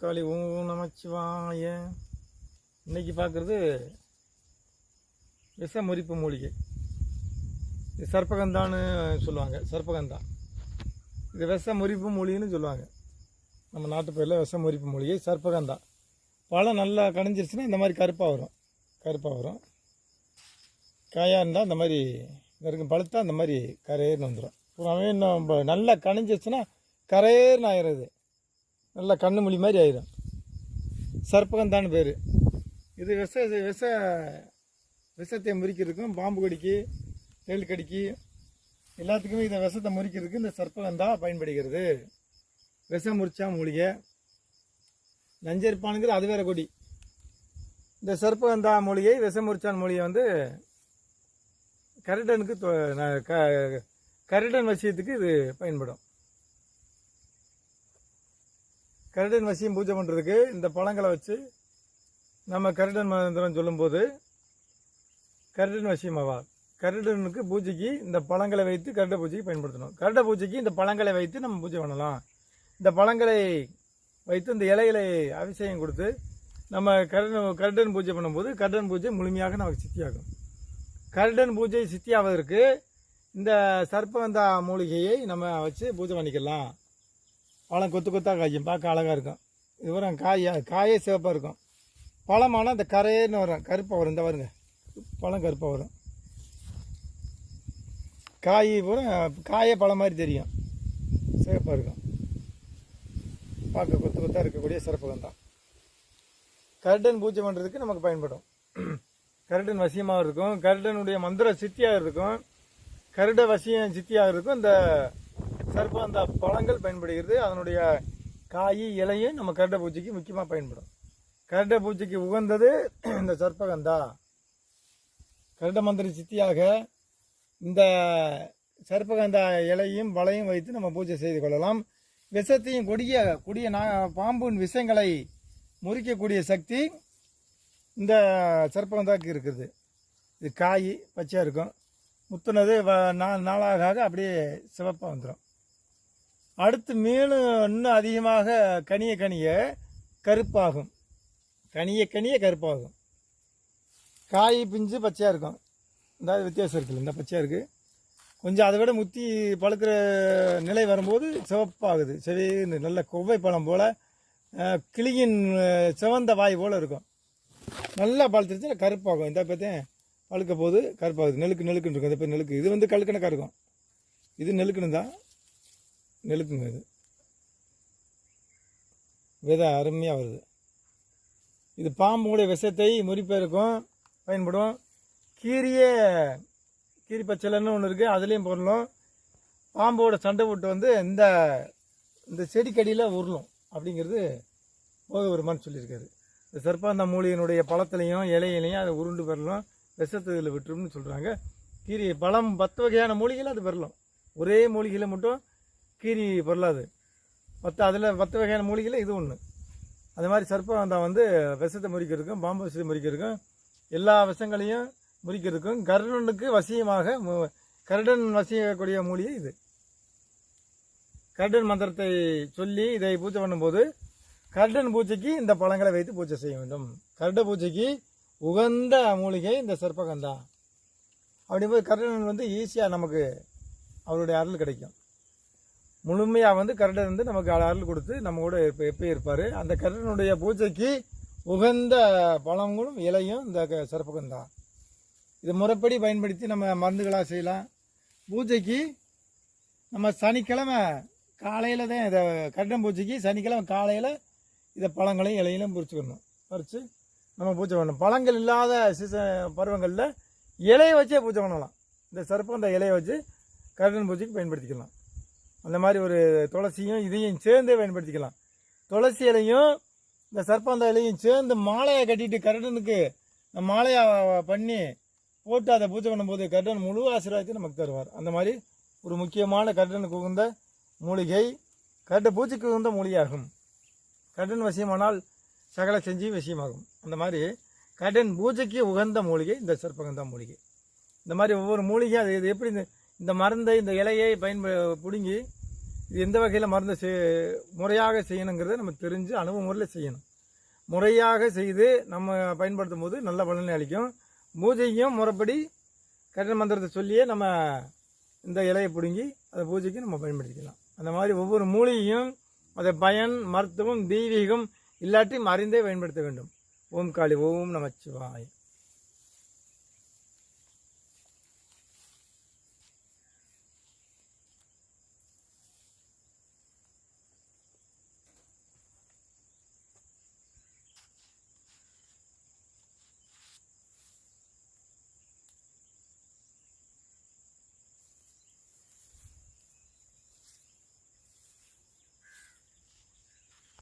நமஸ்காலி ஓம் நமச்சிவாய. இன்னைக்கு பார்க்குறது விஷ முறிப்பு மூலிகை. இது சர்ப்பகந்தான்னு சொல்லுவாங்க. சர்ப்பகந்தா இது விஷ முறிப்பு மூலிகைன்னு சொல்லுவாங்க. நம்ம நாட்டு பேரில் விஷ முறிப்பு மூலிகை சர்ப்பகந்தா. பழம் நல்லா கணிஞ்சிருச்சுன்னா இந்த மாதிரி கருப்பாக வரும். காயாக இருந்தால் இந்த மாதிரி இருக்கும். பழுத்தா இந்த மாதிரி கரையேர்னு வந்துடும். இன்னும் நல்லா கணிஞ்சிருச்சுன்னா கரையேர்னு ஆயிடுறது. நல்லா கண்ணு மொழி மாதிரி ஆயிடும். சர்ப்பகந்தான்னு பேர். இது விஷத்தை முறிக்கிறதுக்கும், பாம்பு கடிக்கு, தேள் கடிக்கு, எல்லாத்துக்குமே இந்த விஷத்தை முறிக்கிறதுக்கு இந்த சர்ப்பகந்தா பயன்படுகிறது. விஷம் முறிச்சா மூலிகை. நஞ்சரிப்பானுங்கிற அது வேற கொடி. இந்த சர்ப்பகந்தா மூலிகை, விஷம் முறிச்சான் மூலிகை வந்து கரடன் வசியத்துக்கு இது பயன்படும். கரடன் வசியம் பூஜை பண்ணுறதுக்கு இந்த பழங்களை வச்சு நம்ம கரடன் மந்திரம் சொல்லும்போது கரடன் வசியமாவா. கரடனுக்கு பூஜைக்கு இந்த பழங்களை வைத்து கரட பூஜைக்கு பயன்படுத்தணும். கரட பூஜைக்கு இந்த பழங்களை வைத்து நம்ம பூஜை பண்ணலாம். இந்த பழங்களை வைத்து இந்த இலைகளை அபிஷேகம் கொடுத்து நம்ம கரடன் பூஜை பண்ணும்போது கரடன் பூஜை முழுமையாக நமக்கு சித்தியாகும். கரடன் பூஜை சித்தியாவதற்கு இந்த சர்ப்பகந்தா மூலிகையை நம்ம வச்சு பூஜை பண்ணிக்கலாம். பழம் கொத்து கொத்தாக காய்க்கும், பார்க்க அழகாக இருக்கும். இது வரும் காயே சிவப்பாக இருக்கும். பழமானால் இந்த கரையேன்னு வரும், கருப்பாக வரும். இந்த வருங்க பழம் கருப்பாக வரும். காய் காயே பழம் மாதிரி தெரியும், சிவப்பாக இருக்கும். பார்க்க கொத்து கொத்தாக இருக்கக்கூடிய சர்ப்பகந்தா கரடன் பூஜை பண்ணுறதுக்கு நமக்கு பயன்படும். கரடன் வசியமாக இருக்கும். கரடனுடைய மந்திர சித்தியாக இருக்கும். கருட வசியம் சித்தியாக இருக்கும். இந்த சர்ப்பகந்தா பழங்கள் பயன்படுகிறது. அதனுடைய காய் இலையும் நம்ம கரட பூஜைக்கு முக்கியமாக பயன்படும். கரட பூஜைக்கு உகந்தது இந்த சர்ப்பகந்தா. கரட மந்திர சித்தியாக இந்த சர்ப்பகந்தா இலையும் வளையும் வைத்து நம்ம பூஜை செய்து கொள்ளலாம். விஷத்தையும் கொடிய பாம்பின் விஷங்களை முறிக்கக்கூடிய சக்தி இந்த சர்ப்பகந்தாக்கு இருக்குது. இது காய் பச்சையாக இருக்கும். முத்துனது நாளாக அப்படியே சிவப்பாக வந்துடும். அடுத்து மேலும் இன்னும் அதிகமாக கனிய கருப்பாகும். கனிய கருப்பாகும். காய் பிஞ்சு பச்சையாக இருக்கும். இந்த வித்தியாசம் இருக்குல்ல, இந்த பச்சையாக இருக்குது. கொஞ்சம் அதை விட முத்தி பழுக்கிற நிலை வரும்போது சிவப்பாகுது. செவின்னு நல்ல கொவ்வை பழம் போல், கிளியின் சிவந்த வாய் போல் இருக்கும். நல்லா பழுத்துருச்சு கருப்பாகும். இந்த பார்த்தேன் பழுக்க போது கருப்பாகுது. நெலுக்குன்னு இருக்கும். இந்த பேர் நெலுக்கு. இது வந்து கழுக்கணக்காக இருக்கும். இது நெலுக்குன்னு தான் நெலுக்குங்க. இது விதை அருமையாக வருது. இது பாம்புடைய விஷத்தை முறிப்பதற்கும் பயன்படும். கீரி பச்சைன்னு ஒன்று இருக்குது, அதுலேயும் பொருளும். பாம்போட சண்டை போட்டு வந்து இந்த செடிக்கடியில் உருளும் அப்படிங்கிறது போகவருமான்னு சொல்லியிருக்காரு. இந்த சர்ப்பகந்தா மூலிகையினுடைய பழத்துலையும் இலையிலையும் அதை உருண்டு பெறலாம். விஷத்தை இதில் விட்டுரும்னு சொல்கிறாங்க. கீரி பழம் 10 வகையான மூலிகையில் அது பெறலாம். ஒரே மூலிகையில் மட்டும் கீரி பொருளாது. அதில் 10 வகையான மூலிகையில் இது ஒன்று. அது மாதிரி சர்ப்பகந்தா வந்து விஷத்தை முறிக்கிறதுக்கும், பாம்பு விஷத்தை முறிக்கிறதுக்கும், எல்லா விஷங்களையும் முறிக்கிறதுக்கும், கருடனுக்கு வசியமாக கருடன் வசியக்கூடிய மூலிகை இது. கருடன் மந்திரத்தை சொல்லி இதை பூஜை பண்ணும்போது கருடன் பூஜைக்கு இந்த பழங்களை வைத்து பூஜை செய்ய வேண்டும். கருட பூஜைக்கு உகந்த மூலிகை இந்த சர்ப்பகந்தா. அப்படிங்கும்போது கருடன் வந்து ஈஸியாக நமக்கு அவருடைய அருள் கிடைக்கும். முழுமையாக வந்து கருடன் வந்து நமக்கு அருள் கொடுத்து நம்ம கூட எப்பயும் இருப்பார். அந்த கருடனுடைய பூஜைக்கு உகந்த பழங்களும் இலையும் இந்த சர்ப்பகந்தா. இது முறைப்படி பயன்படுத்தி நம்ம மருந்துகளாக செய்யலாம். பூஜைக்கு நம்ம சனிக்கிழமை காலையில் தான் இதை கருடன் பூஜைக்கு சனிக்கிழமை காலையில் இதை பழங்களையும் இலையிலும் பறித்து நம்ம பூஜை பண்ணணும். பழங்கள் இல்லாத பருவங்களில் இலையை வச்சே பூஜை பண்ணலாம். இந்த சர்ப்பகந்தா இலையை வச்சு கருடன் பூஜைக்கு பயன்படுத்திக்கலாம். அந்த மாதிரி ஒரு துளசியும் இதையும் சேர்ந்தே பயன்படுத்திக்கலாம். துளசி இலையும் இந்த சர்ப்பகந்தா இலையும் சேர்ந்து மாலையை கட்டிட்டு கருடனுக்கு மாலையை பண்ணி போட்டு அதை பூஜை பண்ணும்போது கருடன் முழு ஆசீர்வாதத்தை நமக்கு தருவார். அந்த மாதிரி ஒரு முக்கியமான கருடனுக்கு உகந்த மூலிகை, கருட பூஜைக்கு உகந்த மூலிகையாகும். கருடன் வசியமானால் சகல செஞ்சு விஷயமாகும். அந்த மாதிரி கருடன் பூஜைக்கு உகந்த மூலிகை இந்த சர்ப்பகந்தா மூலிகை. இந்த மாதிரி ஒவ்வொரு மூலிகை அது எப்படி இந்த மருந்தை இந்த இலையை பிடுங்கி இது எந்த வகையில் மருந்து முறையாக செய்யணுங்கிறத நம்ம தெரிஞ்சு அனுபவமுறையில் செய்யணும். முறையாக செய்து நம்ம பயன்படுத்தும் போது நல்ல பலனை அளிக்கும். பூஜையும் முறைப்படி கடன் மந்திரத்தை சொல்லியே நம்ம இந்த இலையை பிடுங்கி அதை பூஜைக்கு நம்ம பயன்படுத்திக்கலாம். அந்த மாதிரி ஒவ்வொரு மூலிகையும் அதை பயன், மருத்துவம், தெய்வீகம் இல்லாட்டி அறிந்தே பயன்படுத்த வேண்டும். ஓம் காளி, ஓம் நமச்சிவாய்.